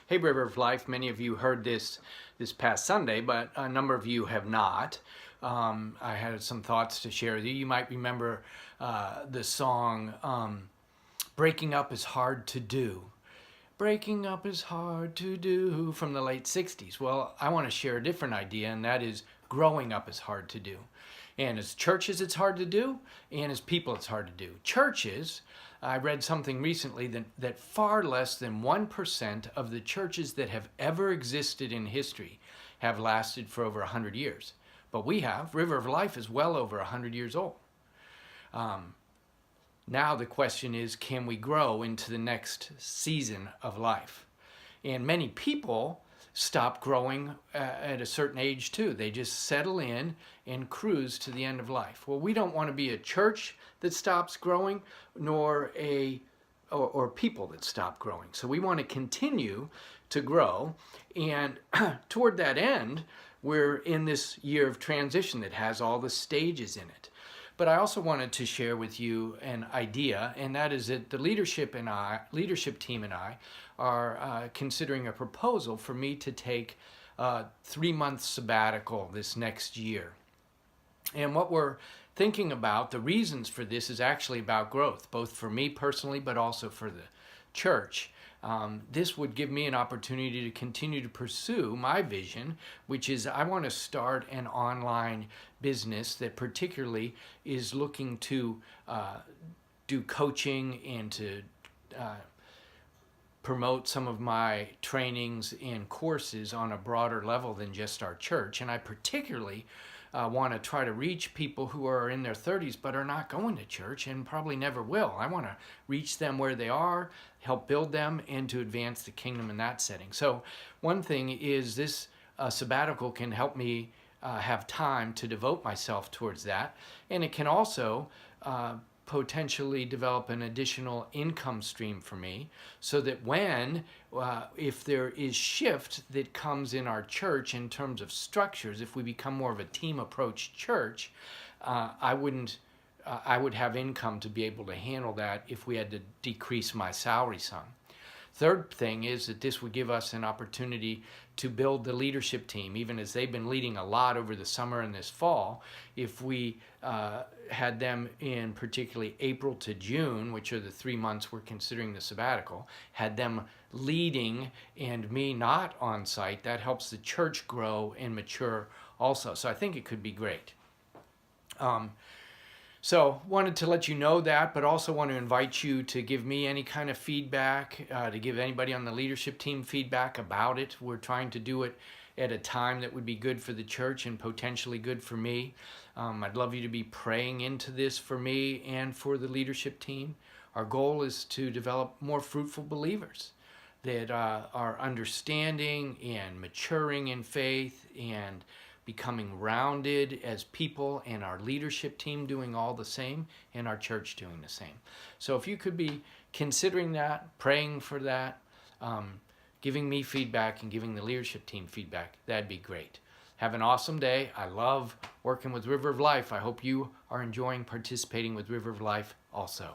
Hey, River of Life, many of you heard this past Sunday, but a number of you have not. I had some thoughts to share with you. You might remember the song, Breaking Up is Hard to Do. Breaking up is hard to do, from the late 60s. Well, I want to share a different idea, and that is growing up is hard to do. And as churches, it's hard to do, and as people, it's hard to do. Churches, I read something recently that far less than 1% of the churches that have ever existed in history have lasted for over 100 years. But we have. River of Life is well over 100 years old. Now the question is, can we grow into the next season of life? And many people stop growing at a certain age too. They just settle in and cruise to the end of life. Well, we don't want to be a church that stops growing, nor or people that stop growing. So we want to continue to grow, and toward that end, we're in this year of transition that has all the stages in it. But I also wanted to share with you an idea, and that is that the leadership team and I are considering a proposal for me to take a 3-month sabbatical this next year. And what we're thinking about, the reasons for this, is actually about growth, both for me personally, but also for the church. This would give me an opportunity to continue to pursue my vision, which is I want to start an online business that particularly is looking to do coaching and to promote some of my trainings and courses on a broader level than just our church. And I particularly want to try to reach people who are in their 30s but are not going to church and probably never will. I want to reach them where they are, help build them, and to advance the kingdom in that setting. So one thing is this sabbatical can help me have time to devote myself towards that, and it can also potentially develop an additional income stream for me, so that if there is shift that comes in our church in terms of structures, if we become more of a team approach church, I would have income to be able to handle that if we had to decrease my salary some. Third thing is that this would give us an opportunity to build the leadership team, even as they've been leading a lot over the summer and this fall. If we had them in particularly April to June, which are the 3 months we're considering the sabbatical, had them leading and me not on site, that helps the church grow and mature also. So I think it could be great. So wanted to let you know that, but also want to invite you to give me any kind of feedback, to give anybody on the leadership team feedback about it. We're trying to do it at a time that would be good for the church and potentially good for me. I'd love you to be praying into this for me and for the leadership team. Our goal is to develop more fruitful believers that are understanding and maturing in faith and becoming rounded as people, and our leadership team doing all the same, and our church doing the same. So if you could be considering that, praying for that, giving me feedback and giving the leadership team feedback, that'd be great. Have an awesome day. I love working with River of Life. I hope you are enjoying participating with River of Life also.